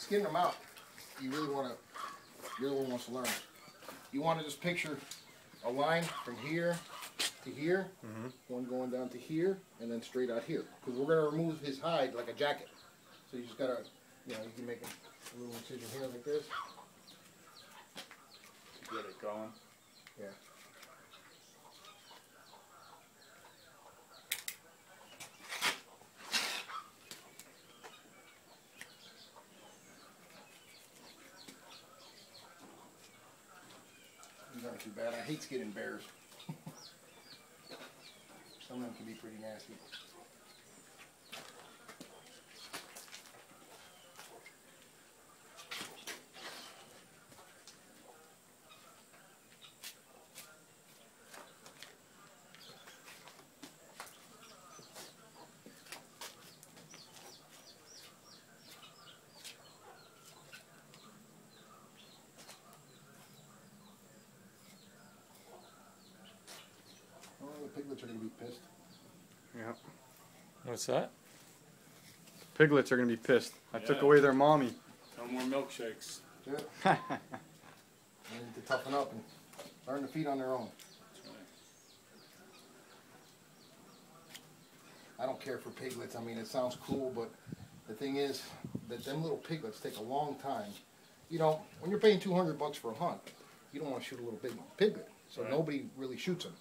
skinning them out, you really want to, you're the one who wants to learn. You want to just picture a line from here to here, one going down to here, and then straight out here. Because we're going to remove his hide like a jacket. So you just got to, you know, you can make a little incision here like this. To get it going. Yeah. Not too bad. I hate skinning bears. Some of them can be pretty nasty. The piglets are going to be pissed. Yeah. What's that? Piglets are going to be pissed. I took away their mommy. No more milkshakes. Yeah. They need to toughen up and learn to feed on their own. I don't care for piglets. I mean, it sounds cool, but the thing is that them little piglets take a long time. You know, when you're paying $200 for a hunt, you don't want to shoot a little big piglet. So nobody really shoots them.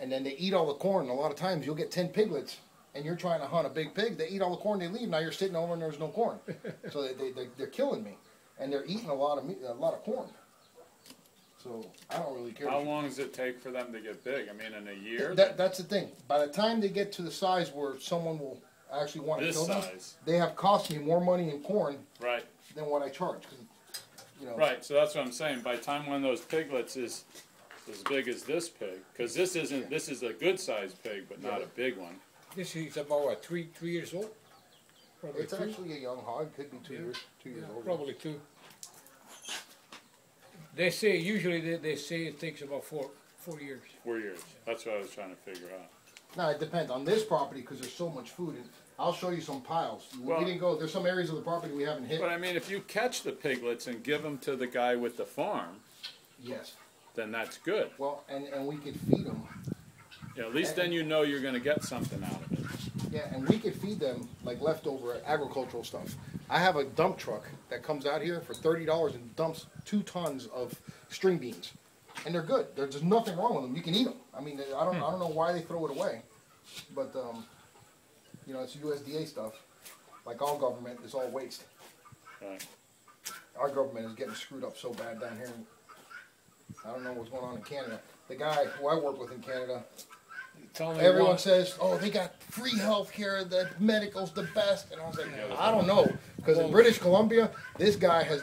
And then they eat all the corn. A lot of times you'll get 10 piglets and you're trying to hunt a big pig. They eat all the corn, they leave. Now you're sitting over and there's no corn. So they're killing me. And they're eating a lot of meat, a lot of corn. So I don't really care. How long does it take for them to get big? I mean, in a year? That's the thing. By the time they get to the size where someone will actually want to kill them, they have cost me more money in corn than what I charge. 'Cause, you know, right, so that's what I'm saying. By the time one of those piglets is as big as this pig, because this isn't, this is a good sized pig, but not a big one. This is about what, three years old? Probably it's two. actually a young hog. Could be 2 years, 2 years old. Probably two. They say usually they say it takes about 4 years. 4 years. That's what I was trying to figure out. Now it depends on this property because there's so much food, and I'll show you some piles. Well, we didn't go. There's some areas of the property we haven't hit. But I mean, if you catch the piglets and give them to the guy with the farm, yes, then that's good. Well, and we could feed them. Yeah, at least then you know you're going to get something out of it. Yeah, and we could feed them like leftover agricultural stuff. I have a dump truck that comes out here for $30 and dumps 2 tons of string beans, and they're good. There's nothing wrong with them. You can eat them. I mean, I don't know why they throw it away, but you know, it's USDA stuff. Like all government, it's all waste. Right. Our government is getting screwed up so bad down here. I don't know what's going on in Canada. The guy who I work with in Canada, everyone says, oh, they got free health care, the medical's the best. And I was like, I don't know. Because in British Columbia, this guy has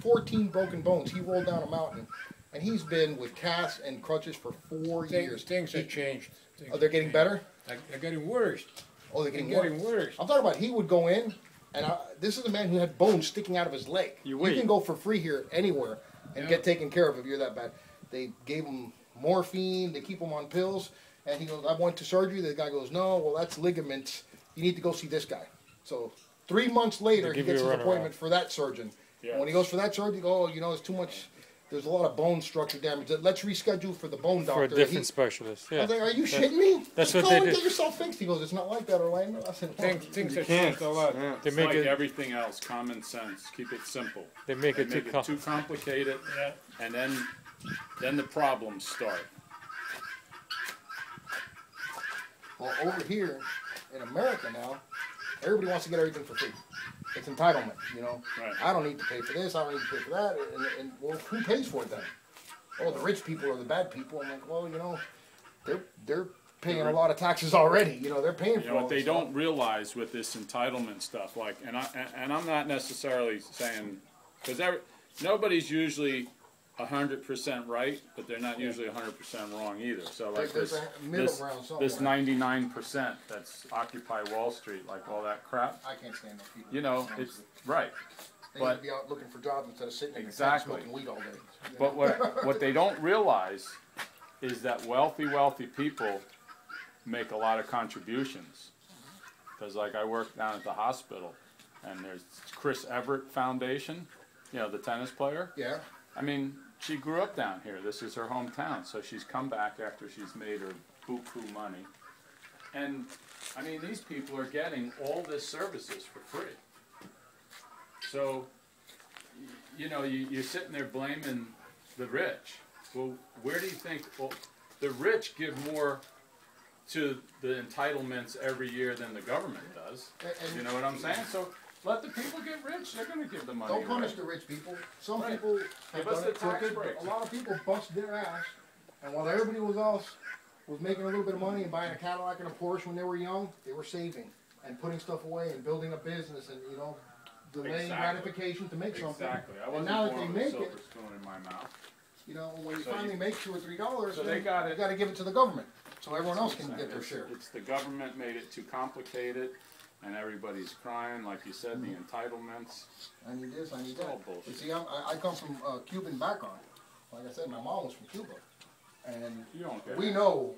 14 broken bones. He rolled down a mountain. And he's been with casts and crutches for 4 years. Things have changed. Oh, they're getting better? They're getting worse. Oh, they're getting worse. I'm talking about he would go in, and this is a man who had bones sticking out of his leg. You can go for free here anywhere and get taken care of if you're that bad. They gave him morphine. They keep him on pills. And he goes, I went to surgery. The guy goes, no, well, that's ligaments. You need to go see this guy. So 3 months later, he gets his appointment for that surgeon. Yeah. And when he goes for that surgery, oh, you know, it's too much. There's a lot of bone structure damage. Let's reschedule for the bone doctor. For a different specialist. Yeah. I was like, are you shitting me? That's Just what go they and do. get yourself fixed. He goes, it's not like that, Orlando. I said, things have changed a lot. Yeah. It's like everything else, common sense. Keep it simple. They make it too complicated, and then the problems start. Well, over here in America now, everybody wants to get everything for free. It's entitlement, you know. Right. I don't need to pay for this. I don't need to pay for that. And well, who pays for it then? Oh, the rich people or the bad people. I'm like, well, you know, they're paying a lot of taxes already. You know, they're paying for all what this they don't realize with this entitlement stuff, like, and I'm not necessarily saying, because nobody's usually 100% right, but they're not usually 100% wrong either. So like this 99% that's Occupy Wall Street, like all that crap. I can't stand those people. You know, it's right. They need to be out looking for jobs instead of sitting in the tent smoking weed all day. But what they don't realize is that wealthy people make a lot of contributions. Because like I work down at the hospital, and there's Chris Everett Foundation, you know, the tennis player. Yeah. I mean, she grew up down here. This is her hometown, so she's come back after she's made her buku money. And, I mean, these people are getting all this services for free. So, you know, you're sitting there blaming the rich. Well, where do you think, well, the rich give more to the entitlements every year than the government does. You know what I'm saying? So let the people get rich. They're going to give the money. Don't punish the rich people. Some people have done it crooked. A lot of people bust their ass, and while everybody was making a little bit of money and buying a Cadillac and a Porsche when they were young, they were saving and putting stuff away and building a business and, you know, delaying gratification to make something. Exactly. I and wasn't now that born they with a make it, silver spoon in my mouth. You know, when you finally make $2 or $3, so then they got it. You got to give it to the government so everyone else can get their share. It's the government made it too complicated, and everybody's crying, like you said, the entitlements. I need this, I need that. All bullshit. You see, I come from Cuban background. Like I said, my mom was from Cuba, and you don't get we know